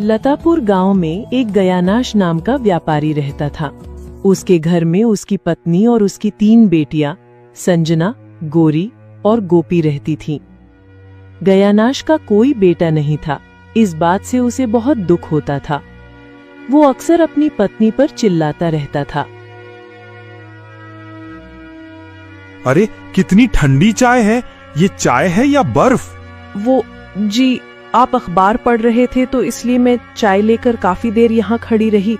लतापुर गांव में एक गयानाश नाम का व्यापारी रहता था। उसके घर में उसकी पत्नी और उसकी 3 बेटियां संजना, गोरी और गोपी रहती थीं। गयानाश का कोई बेटा नहीं था। इस बात से उसे बहुत दुख होता था। वो अक्सर अपनी पत्नी पर चिल्लाता रहता था। अरे कितनी ठंडी चाय है, ये चाय है या बर्फ? वो जी, आप अखबार पढ़ रहे थे तो इसलिए मैं चाय लेकर काफी देर यहाँ खड़ी रही।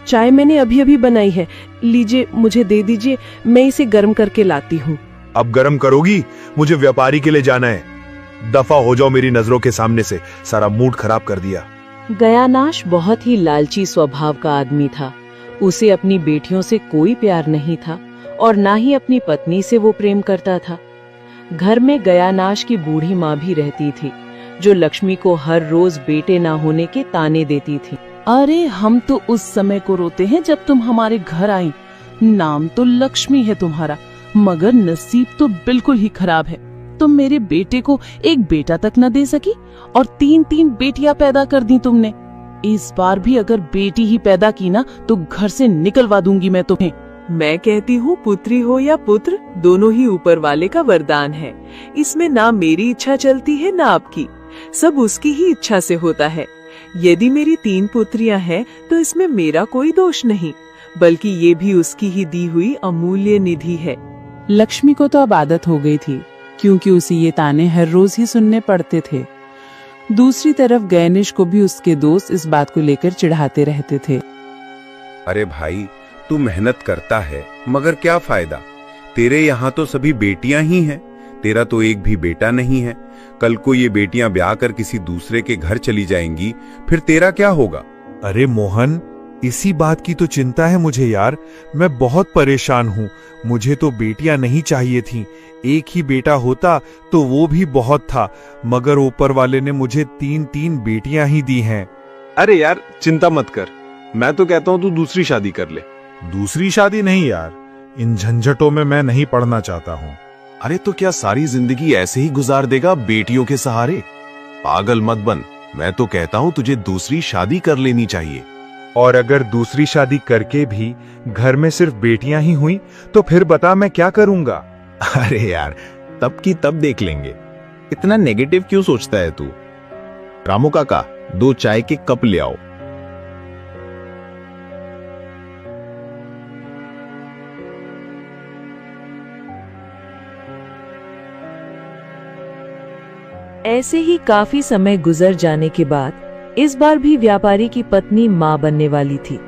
चाय मैंने अभी अभी बनाई है, लीजिए मुझे दे दीजिए, मैं इसे गर्म करके लाती हूँ। अब गर्म करोगी? मुझे व्यापारी के लिए जाना है। दफा हो जाओ मेरी नजरों के सामने से, सारा मूड खराब कर दिया। गयानाश बहुत ही लालची स्वभाव का आदमी था। उसे अपनी बेटियों से कोई प्यार नहीं था और ना ही अपनी पत्नी से वो प्रेम करता था। घर में गयानाश की बूढ़ी माँ भी रहती थी, जो लक्ष्मी को हर रोज बेटे ना होने के ताने देती थी। अरे हम तो उस समय को रोते हैं जब तुम हमारे घर आई। नाम तो लक्ष्मी है तुम्हारा, मगर नसीब तो बिल्कुल ही खराब है। तुम मेरे बेटे को एक बेटा तक न दे सकी और 3 बेटियां पैदा कर दी तुमने। इस बार भी अगर बेटी ही पैदा की ना तो घर से निकलवा दूंगी मैं तुम्हें। मैं कहती हूँ पुत्री हो या पुत्र, दोनों ही ऊपर वाले का वरदान है। इसमें ना मेरी इच्छा चलती है ना आपकी, सब उसकी ही इच्छा से होता है। यदि मेरी 3 पुत्रियां हैं तो इसमें मेरा कोई दोष नहीं, बल्कि ये भी उसकी ही दी हुई अमूल्य निधि है। लक्ष्मी को तो अब आदत हो गई थी, क्योंकि उसे ये ताने हर रोज ही सुनने पड़ते थे। दूसरी तरफ गयानेश को भी उसके दोस्त इस बात को लेकर चिढ़ाते रहते थे। अरे भाई, तू मेहनत करता है मगर क्या फायदा? तेरे यहाँ तो सभी बेटियां ही हैं, तेरा तो एक भी बेटा नहीं है। कल को ये बेटियां ब्याह कर किसी दूसरे के घर चली जाएंगी, फिर तेरा क्या होगा? अरे मोहन, इसी बात की तो चिंता है मुझे यार। मैं बहुत परेशान हूँ। मुझे तो बेटियां नहीं चाहिए थीं। एक ही बेटा होता तो वो भी बहुत था, मगर ऊपर वाले ने मुझे 3 बेटियां ही दी हैं। अरे यार चिंता मत कर, मैं तो कहता हूँ तू दूसरी शादी कर ले। दूसरी शादी नहीं यार, इन झंझटों में मैं नहीं पड़ना चाहता हूँ। अरे तो क्या सारी जिंदगी ऐसे ही गुजार देगा बेटियों के सहारे? पागल मत बन, मैं तो कहता हूँ तुझे दूसरी शादी कर लेनी चाहिए। और अगर दूसरी शादी करके भी घर में सिर्फ बेटियां ही हुई तो फिर बता मैं क्या करूंगा? अरे यार, तब की तब देख लेंगे। इतना नेगेटिव क्यों सोचता है तू? रामू काका, 2 चाय के कप ले आओ। ऐसे ही काफी समय गुजर जाने के बाद इस बार भी व्यापारी की पत्नी मां बनने वाली थी।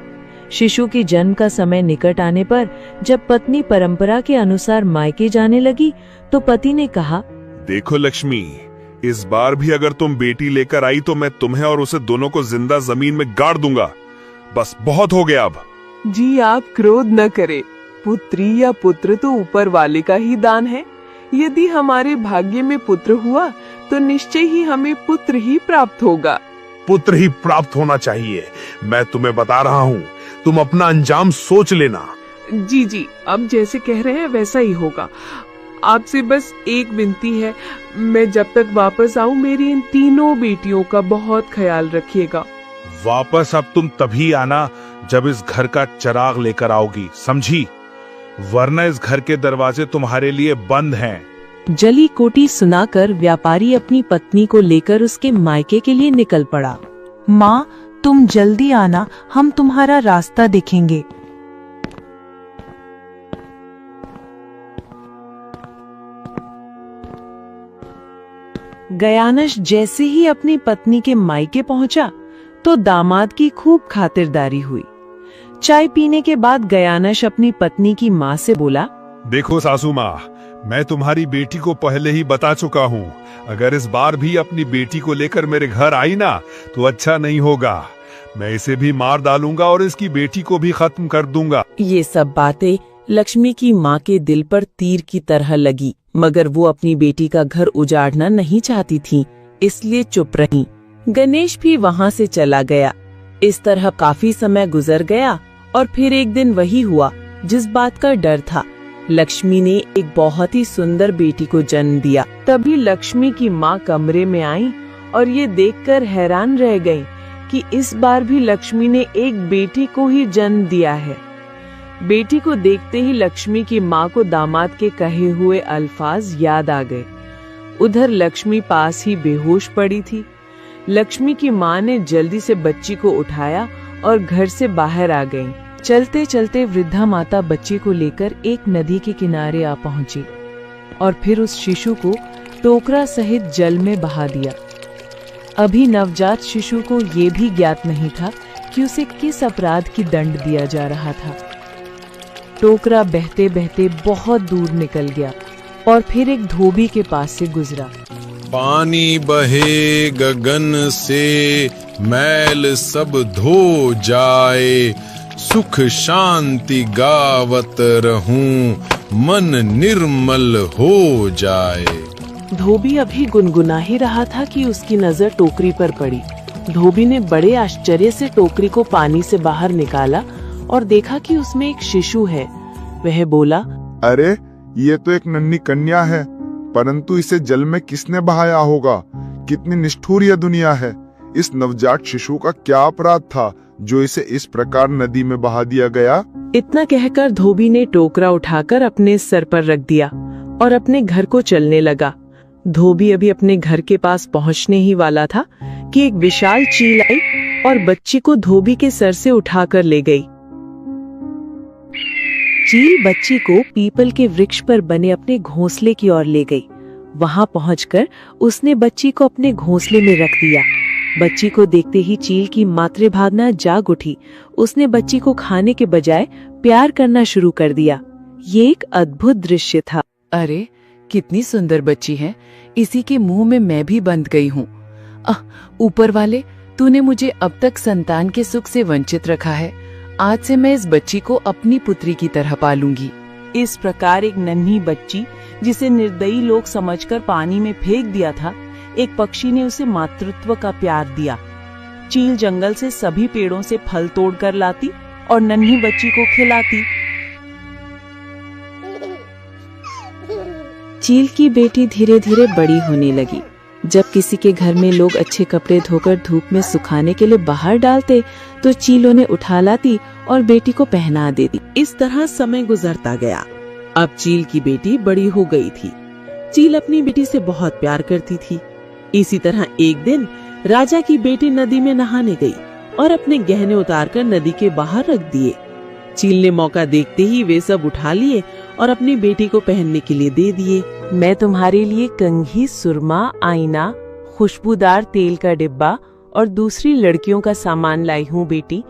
शिशु के जन्म का समय निकट आने पर जब पत्नी परंपरा के अनुसार मायके जाने लगी तो पति ने कहा, देखो लक्ष्मी, इस बार भी अगर तुम बेटी लेकर आई तो मैं तुम्हें और उसे दोनों को जिंदा जमीन में गाड़ दूंगा। बस बहुत हो गया अब। जी आप क्रोध न करें, पुत्री या पुत्र तो ऊपर वाले का ही दान है। यदि हमारे भाग्य में पुत्र हुआ तो निश्चय ही हमें पुत्र ही प्राप्त होगा। पुत्र ही प्राप्त होना चाहिए, मैं तुम्हें बता रहा हूँ। तुम अपना अंजाम सोच लेना। जी, अब जैसे कह रहे हैं वैसा ही होगा। आपसे बस एक विनती है, मैं जब तक वापस आऊं मेरी इन 3 बेटियों का बहुत ख्याल रखिएगा। वापस अब तुम तभी आना जब इस घर का चिराग लेकर आओगी, समझी? वरना इस घर के दरवाजे तुम्हारे लिए बंद हैं। जली कोटी सुनाकर व्यापारी अपनी पत्नी को लेकर उसके मायके के लिए निकल पड़ा। माँ, तुम जल्दी आना, हम तुम्हारा रास्ता देखेंगे। गयानाश जैसे ही अपनी पत्नी के मायके पहुंचा तो दामाद की खूब खातिरदारी हुई। चाय पीने के बाद गयानाश अपनी पत्नी की माँ से बोला, देखो सासू माँ, मैं तुम्हारी बेटी को पहले ही बता चुका हूँ, अगर इस बार भी अपनी बेटी को लेकर मेरे घर आई ना तो अच्छा नहीं होगा। मैं इसे भी मार डालूंगा और इसकी बेटी को भी खत्म कर दूंगा। ये सब बातें लक्ष्मी की माँ के दिल पर तीर की तरह लगी, मगर वो अपनी बेटी का घर उजाड़ना नहीं चाहती थी, इसलिए चुप रही। गणेश भी वहाँ से चला गया। इस तरह काफी समय गुजर गया और फिर एक दिन वही हुआ जिस बात का डर था। लक्ष्मी ने एक बहुत ही सुंदर बेटी को जन्म दिया। तभी लक्ष्मी की माँ कमरे में आई और ये देखकर हैरान रह गई कि इस बार भी लक्ष्मी ने एक बेटी को ही जन्म दिया है। बेटी को देखते ही लक्ष्मी की माँ को दामाद के कहे हुए अल्फाज याद आ गए। उधर लक्ष्मी पास ही बेहोश पड़ी थी। लक्ष्मी की माँ ने जल्दी से बच्ची को उठाया और घर से बाहर आ गई। चलते चलते वृद्धा माता बच्चे को लेकर एक नदी के किनारे आ पहुंची और फिर उस शिशु को टोकरा सहित जल में बहा दिया। अभी नवजात शिशु को ये भी ज्ञात नहीं था कि उसे किस अपराध की दंड दिया जा रहा था। टोकरा बहते बहते बहुत दूर निकल गया और फिर एक धोबी के पास से गुजरा। पानी बहे गगन से, मैल सब धो जाए, सुख शांति गावत रहूं, मन निर्मल हो जाए। धोबी अभी गुनगुना ही रहा था कि उसकी नजर टोकरी पर पड़ी। धोबी ने बड़े आश्चर्य से टोकरी को पानी से बाहर निकाला और देखा कि उसमें एक शिशु है। वह बोला, अरे ये तो एक नन्ही कन्या है, परंतु इसे जल में किसने बहाया होगा? कितनी निष्ठुर यह दुनिया है। इस नवजात शिशु का क्या अपराध था जो इसे इस प्रकार नदी में बहा दिया गया? इतना कहकर धोबी ने टोकरा उठाकर अपने सर पर रख दिया और अपने घर को चलने लगा। धोबी अभी अपने घर के पास पहुंचने ही वाला था कि एक विशाल चील आई और बच्ची को धोबी के सर से उठाकर ले गई। चील बच्ची को पीपल के वृक्ष पर बने अपने घोंसले की ओर ले गई। वहां पहुंचकर उसने बच्ची को अपने घोंसले में रख दिया। बच्ची को देखते ही चील की मातृभावना जाग उठी। उसने बच्ची को खाने के बजाय प्यार करना शुरू कर दिया। ये एक अद्भुत दृश्य था। अरे कितनी सुंदर बच्ची है, इसी के मुंह में मैं भी बंध गई हूँ। ऊपर वाले, तूने मुझे अब तक संतान के सुख से वंचित रखा है। आज से मैं इस बच्ची को अपनी पुत्री की तरह पालूंगी। इस प्रकार एक नन्ही बच्ची, जिसे निर्दयी लोग समझकर पानी में फेंक दिया था, एक पक्षी ने उसे मातृत्व का प्यार दिया। चील जंगल से सभी पेड़ों से फल तोड़कर लाती और नन्ही बच्ची को खिलाती। चील की बेटी धीरे धीरे बड़ी होने लगी। जब किसी के घर में लोग अच्छे कपड़े धोकर धूप में सुखाने के लिए बाहर डालते तो चील उन्हें उठा लाती और बेटी को पहना देती। इस तरह समय गुजरता गया। अब चील की बेटी बड़ी हो गई थी। चील अपनी बेटी से बहुत प्यार करती थी। इसी तरह एक दिन राजा की बेटी नदी में नहाने गई और अपने गहने उतारकर नदी के बाहर रख दिए। चील ने मौका देखते ही वे सब उठा लिए और अपनी बेटी को पहनने के लिए दे दिए। मैं तुम्हारे लिए कंघी, सुरमा, आईना, खुशबूदार तेल का डिब्बा और दूसरी लड़कियों का सामान लाई हूँ बेटी।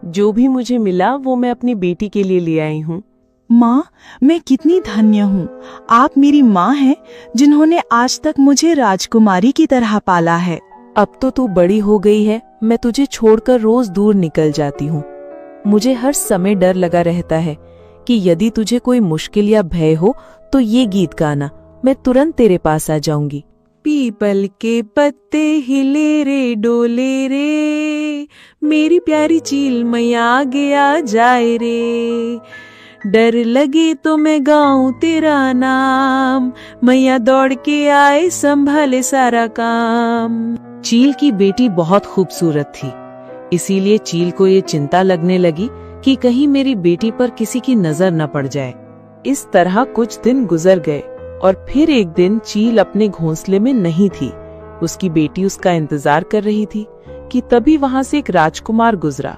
जो भी मुझे मिला वो मैं अपनी बेटी के लिए ले आई हूँ। माँ, मैं कितनी धन्य हूँ। आप मेरी माँ हैं, जिन्होंने आज तक मुझे राजकुमारी की तरह पाला है। अब तो तू बड़ी हो गई है, मैं तुझे छोड़कर रोज दूर निकल जाती हूँ। मुझे हर समय डर लगा रहता है कि यदि तुझे कोई मुश्किल या भय हो तो ये गीत गाना, मैं तुरंत तेरे पास आ जाऊंगी। पीपल के पत्ते हिले रे डोले रे, मेरी प्यारी चील मैया आगे आ जाए रे। डर लगे तो मैं गाऊं तेरा नाम, मैया दौड़ के आए संभाले सारा काम। चील की बेटी बहुत खूबसूरत थी, इसीलिए चील को ये चिंता लगने लगी कि कहीं मेरी बेटी पर किसी की नजर न पड़ जाए। इस तरह कुछ दिन गुजर गए और फिर एक दिन चील अपने घोंसले में नहीं थी। उसकी बेटी उसका इंतजार कर रही थी कि तभी वहां से एक राजकुमार गुजरा।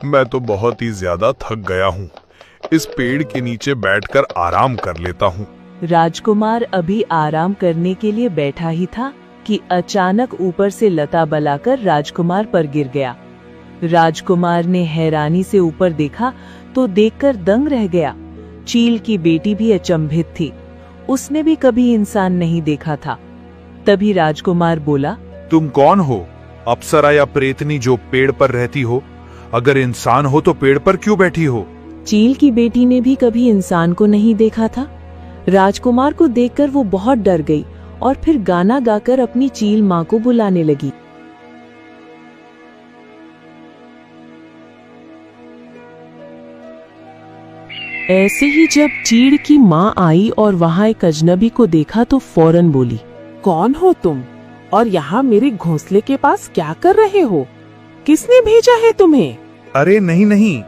मैं तो बहुत ही ज्यादा थक गया हूँ। इस पेड़ के नीचे बैठकर आराम कर लेता हूँ। राजकुमार अभी आराम करने के लिए बैठा ही था कि अचानक ऊपर से लता बलाकर राजकुमार पर गिर गया। राजकुमार ने हैरानी से ऊपर देखा तो देखकर दंग रह गया। चील की बेटी भी अचंभित थी, उसने भी कभी इंसान नहीं देखा था। तभी राजकुमार बोला, तुम कौन हो? अप्सरा या प्रेतनी जो पेड़ पर रहती हो? अगर इंसान हो तो पेड़ पर क्यों बैठी हो? चील की बेटी ने भी कभी इंसान को नहीं देखा था। राजकुमार को देखकर वो बहुत डर गई और फिर गाना गाकर अपनी चील माँ को बुलाने लगी। ऐसे ही जब चीड़ की माँ आई और वहाँ एक अजनबी को देखा तो फौरन बोली, कौन हो तुम और यहाँ मेरे घोंसले के पास क्या कर रहे हो? किसने भेजा है तुम्हें? अरे नहीं नहीं,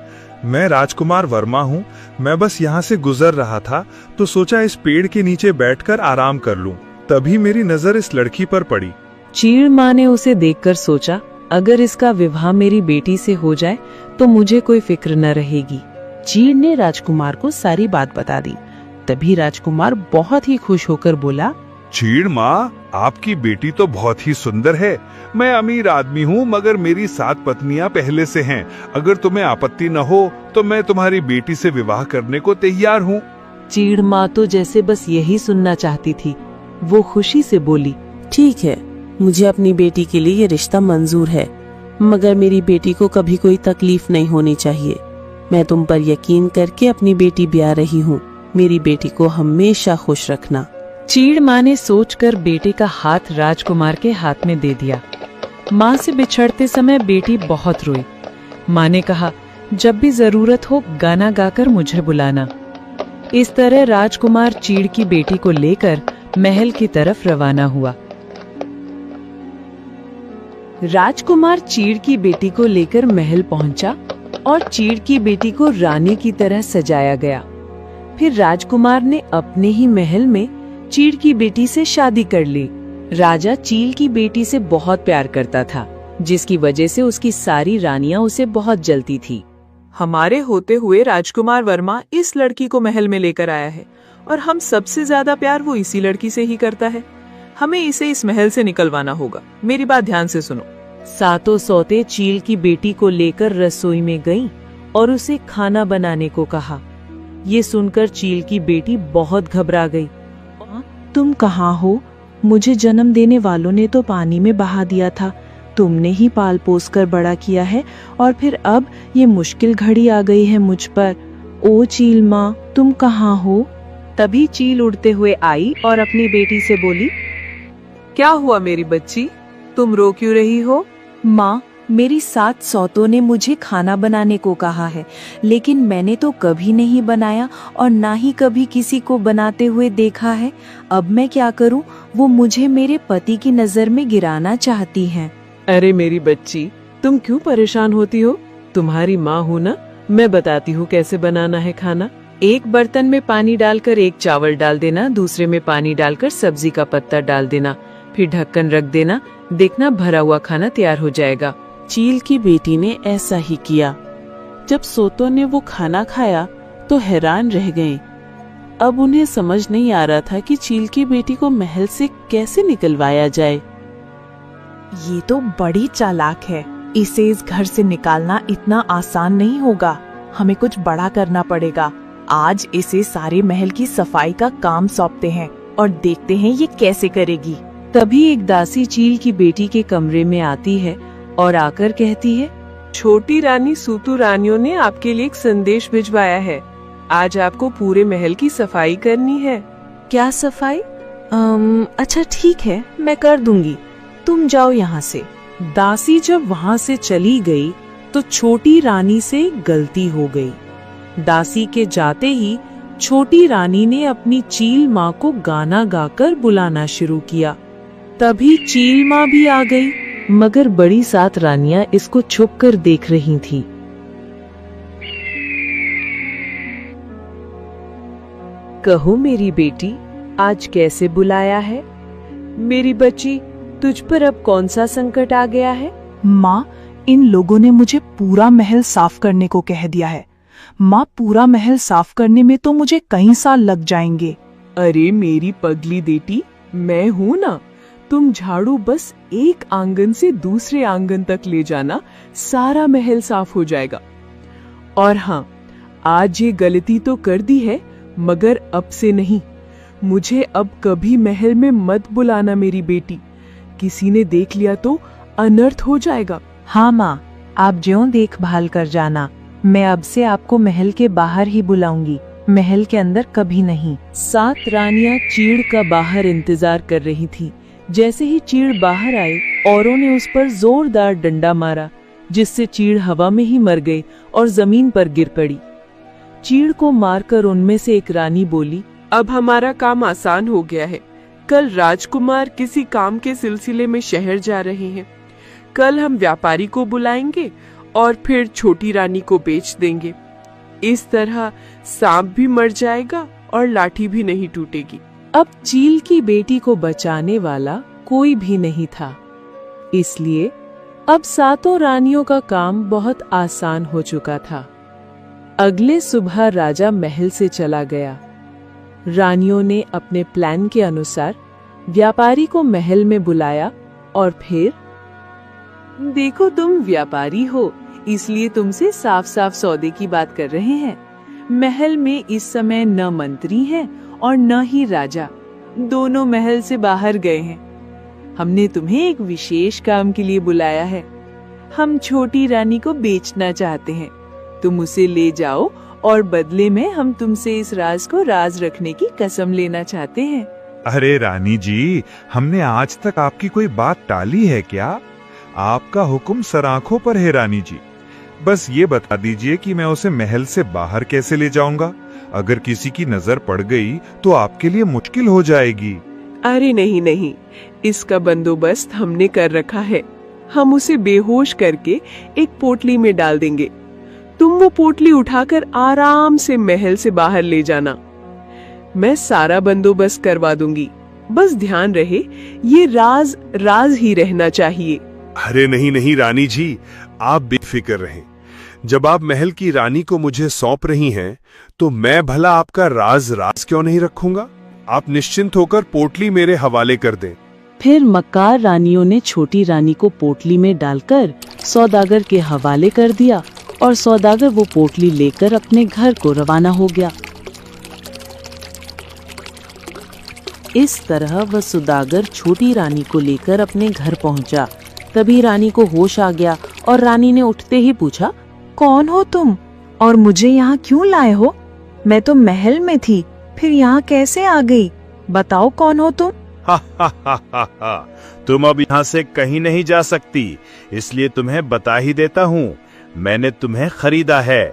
मैं राजकुमार वर्मा हूँ। मैं बस यहाँ से गुजर रहा था तो सोचा इस पेड़ के नीचे बैठकर आराम कर लूं। तभी मेरी नजर इस लड़की पर पड़ी। चीड़ माँ ने उसे देखकर सोचा, अगर इसका विवाह मेरी बेटी से हो जाए तो मुझे कोई फिक्र न रहेगी। चीड़ ने राजकुमार को सारी बात बता दी। तभी राजकुमार बहुत ही खुश होकर बोला, चीड़ माँ, आपकी बेटी तो बहुत ही सुंदर है। मैं अमीर आदमी हूँ मगर मेरी 7 पत्नियाँ पहले से हैं। अगर तुम्हें आपत्ति न हो तो मैं तुम्हारी बेटी से विवाह करने को तैयार हूँ। चीड़ माँ तो जैसे बस यही सुनना चाहती थी। वो खुशी से बोली, ठीक है, मुझे अपनी बेटी के लिए ये रिश्ता मंजूर है, मगर मेरी बेटी को कभी कोई तकलीफ नहीं होनी चाहिए। मैं तुम पर यकीन करके अपनी बेटी ब्याह रही हूँ। मेरी बेटी को हमेशा खुश रखना। चीड़ माँ ने सोचकर बेटे का हाथ राजकुमार के हाथ में दे दिया। माँ से बिछड़ते समय बेटी बहुत रोई। माँ ने कहा, जब भी जरूरत हो गाना गाकर मुझे बुलाना। इस तरह राजकुमार चीड़ की बेटी को लेकर महल की तरफ रवाना हुआ। राजकुमार चीड़ की बेटी को लेकर महल पहुंचा और चीड़ की बेटी को रानी की तरह सजाया गया। फिर राजकुमार ने अपने ही महल में चीड़ की बेटी से शादी कर ली। राजा चील की बेटी से बहुत प्यार करता था, जिसकी वजह से उसकी सारी रानियां उसे बहुत जलती थी। हमारे होते हुए राजकुमार वर्मा इस लड़की को महल में लेकर आया है और हम सबसे ज्यादा प्यार वो इसी लड़की से ही करता है। हमें इसे इस महल से निकलवाना होगा। मेरी बात ध्यान से सुनो। सातों सौते चील की बेटी को लेकर रसोई में गईं और उसे खाना बनाने को कहा। ये सुनकर चील की बेटी बहुत घबरा गई। तुम कहाँ हो? मुझे जन्म देने वालों ने तो पानी में बहा दिया था। तुमने ही पाल पोस कर बड़ा किया है और फिर अब ये मुश्किल घड़ी आ गई है मुझ पर। ओ चील माँ, तुम कहाँ हो? तभी चील उड़ते हुए आई और अपनी बेटी से बोली, क्या हुआ मेरी बच्ची, तुम रो क्यों रही हो? माँ, मेरी 7 सौतों ने मुझे खाना बनाने को कहा है, लेकिन मैंने तो कभी नहीं बनाया और ना ही कभी किसी को बनाते हुए देखा है। अब मैं क्या करूँ? वो मुझे मेरे पति की नजर में गिराना चाहती हैं। अरे मेरी बच्ची, तुम क्यों परेशान होती हो? तुम्हारी माँ हूँ ना, मैं बताती हूँ कैसे बनाना है खाना। एक बर्तन में पानी डालकर एक चावल डाल देना, दूसरे में पानी डालकर सब्जी का पत्ता डाल देना, फिर ढक्कन रख देना। देखना भरा हुआ खाना तैयार हो जाएगा। चील की बेटी ने ऐसा ही किया। जब सोतों ने वो खाना खाया तो हैरान रह गए। अब उन्हें समझ नहीं आ रहा था कि चील की बेटी को महल से कैसे निकलवाया जाए। ये तो बड़ी चालाक है। इसे इस घर से निकालना इतना आसान नहीं होगा। हमें कुछ बड़ा करना पड़ेगा। आज इसे सारे महल की सफाई का काम सौंपते हैं और देखते हैं ये कैसे करेगी। तभी एक दासी चील की बेटी के कमरे में आती है और आकर कहती है, छोटी रानी सूतू रानियों ने आपके लिए एक संदेश भिजवाया है। आज आपको पूरे महल की सफाई करनी है। क्या सफाई? अच्छा ठीक है, मैं कर दूंगी। तुम जाओ यहाँ से। दासी जब वहाँ से चली गई तो छोटी रानी से गलती हो गई। दासी के जाते ही छोटी रानी ने अपनी चील माँ को गाना गाकर बुलाना शुरू किया। तभी चील माँ भी आ गई, मगर बड़ी 7 रानियां इसको छुप कर देख रही थीं। कहो मेरी बेटी, आज कैसे बुलाया है? मेरी बच्ची, तुझ पर अब कौन सा संकट आ गया है? माँ, इन लोगों ने मुझे पूरा महल साफ करने को कह दिया है। माँ, पूरा महल साफ करने में तो मुझे कई साल लग जाएंगे। अरे मेरी पगली बेटी, मैं हूँ ना। तुम झाड़ू बस एक आंगन से दूसरे आंगन तक ले जाना, सारा महल साफ हो जाएगा। और हाँ, आज ये गलती तो कर दी है, मगर अब से नहीं। मुझे अब कभी महल में मत बुलाना मेरी बेटी। किसी ने देख लिया तो अनर्थ हो जाएगा। हाँ माँ, आप ज्यों देखभाल कर जाना। मैं अब से आपको महल के बाहर ही बुलाऊंगी, महल के अंदर कभी नहीं। 7 रानियां चीड़ का बाहर इंतजार कर रही थी। जैसे ही चीड़ बाहर आई, औरों ने उस पर जोरदार डंडा मारा, जिससे चीड़ हवा में ही मर गई और जमीन पर गिर पड़ी। चीड़ को मारकर उनमें से एक रानी बोली, अब हमारा काम आसान हो गया है। कल राजकुमार किसी काम के सिलसिले में शहर जा रहे हैं। कल हम व्यापारी को बुलाएंगे और फिर छोटी रानी को बेच देंगे। इस तरह सांप भी मर जाएगा और लाठी भी नहीं टूटेगी। अब चील की बेटी को बचाने वाला कोई भी नहीं था, इसलिए अब सातों रानियों का काम बहुत आसान हो चुका था। अगले सुबह राजा महल से चला गया। रानियों ने अपने प्लान के अनुसार व्यापारी को महल में बुलाया और फिर, देखो तुम व्यापारी हो, इसलिए तुमसे साफ साफ सौदे की बात कर रहे हैं। महल में इस समय न मंत्री हैं और न ही राजा, दोनों महल से बाहर गए हैं। हमने तुम्हें एक विशेष काम के लिए बुलाया है। हम छोटी रानी को बेचना चाहते हैं। तुम उसे ले जाओ और बदले में हम तुमसे इस राज को राज रखने की कसम लेना चाहते हैं। अरे रानी जी, हमने आज तक आपकी कोई बात टाली है क्या? आपका हुक्म सराखों पर है रानी जी। बस ये बता दीजिए कि मैं उसे महल से बाहर कैसे ले जाऊंगा? अगर किसी की नजर पड़ गई तो आपके लिए मुश्किल हो जाएगी। अरे नहीं नहीं, इसका बंदोबस्त हमने कर रखा है। हम उसे बेहोश करके एक पोटली में डाल देंगे। तुम वो पोटली उठाकर आराम से महल से बाहर ले जाना। मैं सारा बंदोबस्त करवा दूंगी। बस ध्यान रहे, ये राज राज ही रहना चाहिए। अरे नहीं नहीं रानी जी, आप बेफिक्र रहें। जब आप महल की रानी को मुझे सौंप रही हैं, तो मैं भला आपका राज राज क्यों नहीं रखूंगा? आप निश्चिंत होकर पोटली मेरे हवाले कर दें। फिर मक्कार रानियों ने छोटी रानी को पोटली में डालकर सौदागर के हवाले कर दिया और सौदागर वो पोटली लेकर अपने घर को रवाना हो गया। इस तरह वह सौदागर छोटी रानी को लेकर अपने घर पहुंचा। तभी रानी को होश आ गया और रानी ने उठते ही पूछा, कौन हो तुम और मुझे यहाँ क्यों लाए हो? मैं तो महल में थी, फिर यहाँ कैसे आ गई? बताओ कौन हो तुम? तुम अब यहाँ से कहीं नहीं जा सकती, इसलिए तुम्हें बता ही देता हूँ। मैंने तुम्हें खरीदा है।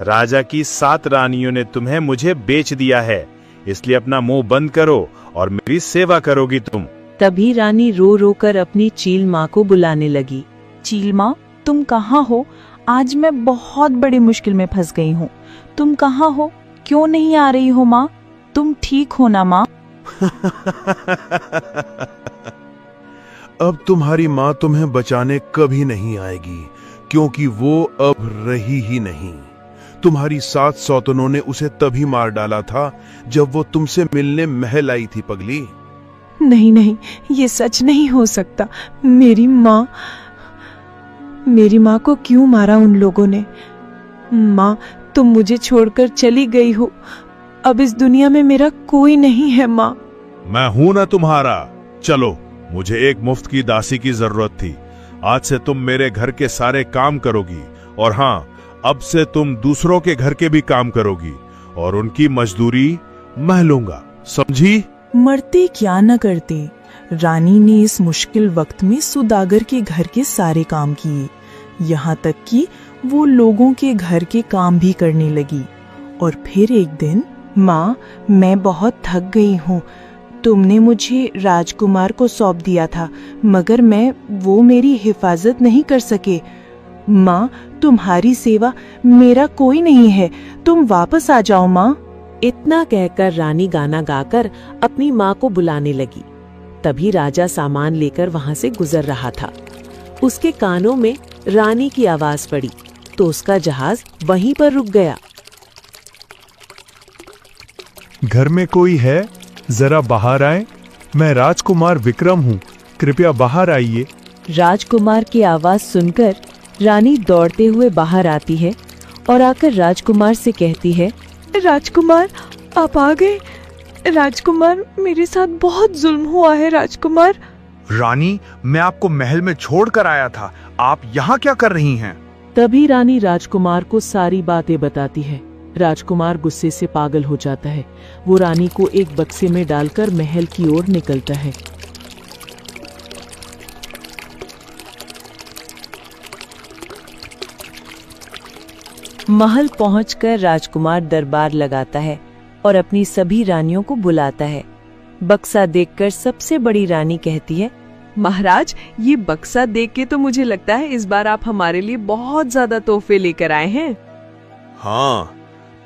राजा की 7 रानियों ने तुम्हें मुझे बेच दिया है, इसलिए अपना मुंह बंद करो और मेरी सेवा करोगी तुम। तभी रानी रो रो कर अपनी चील माँ को बुलाने लगी। चील माँ, तुम कहाँ हो? आज मैं बहुत बड़ी मुश्किल में फंस गई हूँ। तुम कहाँ हो? क्यों नहीं आ रही हो माँ? तुम ठीक हो ना माँ? अब तुम्हारी माँ तुम्हें बचाने कभी नहीं आएगी, क्योंकि वो अब रही ही नहीं। तुम्हारी 7 सौतनों ने उसे तभी मार डाला था जब वो तुमसे मिलने महल आई थी पगली। नहीं नहीं, ये सच नहीं हो सकता। मेरी माँ को क्यों मारा उन लोगों ने? माँ, तुम मुझे छोड़कर चली गई हो। अब इस दुनिया में मेरा कोई नहीं है माँ। मैं हूं ना तुम्हारा। चलो, मुझे एक मुफ्त की दासी की जरूरत थी। आज से तुम मेरे घर के सारे काम करोगी, और हाँ, अब से तुम दूसरों के घर के भी काम करोगी और उनकी मजदूरी मैं लूंगा, समझी? मरते क्या न करते। रानी ने इस मुश्किल वक्त में सौदागर के घर के सारे काम किए, यहाँ तक कि वो लोगों के घर के काम भी करने लगी। और फिर एक दिन, माँ, मैं बहुत थक गई हूँ। तुमने मुझे राजकुमार को सौंप दिया था, मगर वो मेरी हिफाजत नहीं कर सके। माँ, तुम्हारी सेवा मेरा कोई नहीं है। तुम वापस आ जाओ माँ। इतना कहकर रानी गाना गाकर अपनी माँ को बुलाने लगी। तभी राजा सामान लेकर वहां से गुजर रहा था। उसके कानों में रानी की आवाज पड़ी तो उसका जहाज वहीं पर रुक गया। घर में कोई है? जरा बाहर आए। मैं राजकुमार विक्रम हूँ, कृपया बाहर आइए। राजकुमार की आवाज सुनकर रानी दौड़ते हुए बाहर आती है और आकर राजकुमार से कहती है, राजकुमार, आप आ गए। राजकुमार, मेरे साथ बहुत जुल्म हुआ है राजकुमार। रानी, मैं आपको महल में छोड़ कर आया था। आप यहाँ क्या कर रही हैं? तभी रानी राजकुमार को सारी बातें बताती है। राजकुमार गुस्से से पागल हो जाता है। वो रानी को एक बक्से में डालकर महल की ओर निकलता है। महल पहुंचकर राजकुमार दरबार लगाता है और अपनी सभी रानियों को बुलाता है। बक्सा देखकर सबसे बड़ी रानी कहती है, महाराज, ये बक्सा देख के तो मुझे लगता है इस बार आप हमारे लिए बहुत ज्यादा तोहफे लेकर आए हैं। हाँ,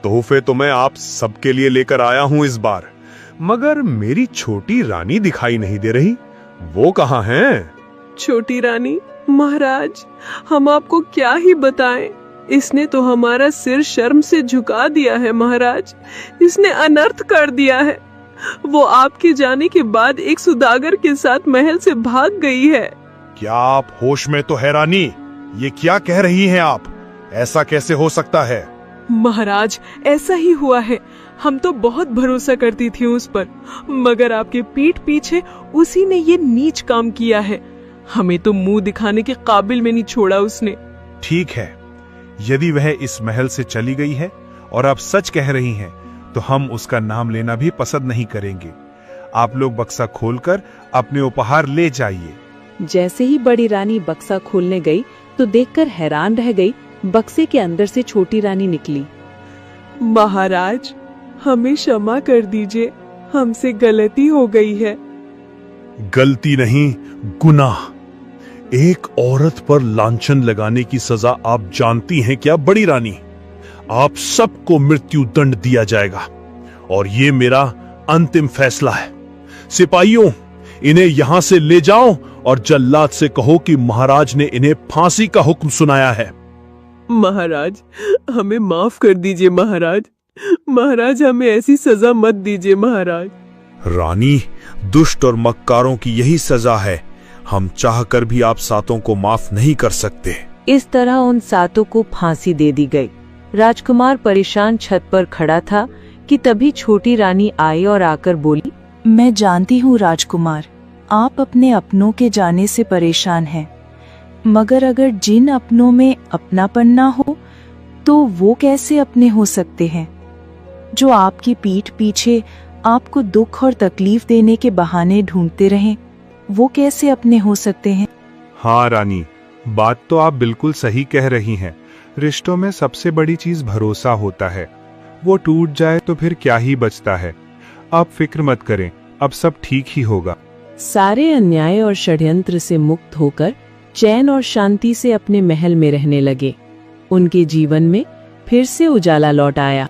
तोहफे तो मैं आप सबके लिए लेकर आया हूँ इस बार, मगर मेरी छोटी रानी दिखाई नहीं दे रही। वो कहाँ है? छोटी रानी, महाराज, हम आपको क्या ही बताएं। इसने तो हमारा सिर शर्म से झुका दिया है महाराज। इसने अनर्थ कर दिया है। वो आपके जाने के बाद एक सुदागर के साथ महल से भाग गई है। क्या आप होश में तो है रानी? ये क्या कह रही हैं आप? ऐसा कैसे हो सकता है? महाराज, ऐसा ही हुआ है। हम तो बहुत भरोसा करती थी उस पर, मगर आपके पीठ पीछे उसी ने ये नीच काम किया है। हमें तो मुंह दिखाने के काबिल में नहीं छोड़ा उसने। ठीक है, यदि वह इस महल से चली गई है और आप सच कह रही हैं, तो हम उसका नाम लेना भी पसंद नहीं करेंगे। आप लोग बक्सा खोलकर अपने उपहार ले जाइए। जैसे ही बड़ी रानी बक्सा खोलने गई तो देखकर हैरान रह गई। बक्से के अंदर से छोटी रानी निकली। महाराज, हमें क्षमा कर दीजिए, हमसे गलती हो गई है। गलती नहीं, गुनाह। एक औरत पर लांछन लगाने की सजा आप जानती हैं क्या बड़ी रानी? आप सबको मृत्यु दंड दिया जाएगा और ये मेरा अंतिम फैसला है। सिपाहियों, इन्हें यहां से ले जाओ और जल्लाद से कहो कि महाराज ने इन्हें फांसी का हुक्म सुनाया है। महाराज, हमें माफ कर दीजिए महाराज। महाराज, हमें ऐसी सजा मत दीजिए महाराज। रानी, दुष्ट और मक्कारों की यही सजा है। हम चाहकर भी आप सातों को माफ नहीं कर सकते। इस तरह उन सातों को फांसी दे दी गई। राजकुमार परेशान छत पर खड़ा था कि तभी छोटी रानी आई और आकर बोली, मैं जानती हूँ राजकुमार, आप अपने अपनों के जाने से परेशान हैं, मगर अगर जिन अपनों में अपनापन ना हो तो वो कैसे अपने हो सकते हैं? जो आपकी पीठ पीछे आपको दुख और तकलीफ देने के बहाने ढूंढते रहें, वो कैसे अपने हो सकते हैं? हाँ रानी, बात तो आप बिल्कुल सही कह रही हैं। रिश्तों में सबसे बड़ी चीज भरोसा होता है। वो टूट जाए तो फिर क्या ही बचता है। आप फिक्र मत करें, अब सब ठीक ही होगा। सारे अन्याय और षड्यंत्र से मुक्त होकर चैन और शांति से अपने महल में रहने लगे। उनके जीवन में फिर से उजाला लौट आया।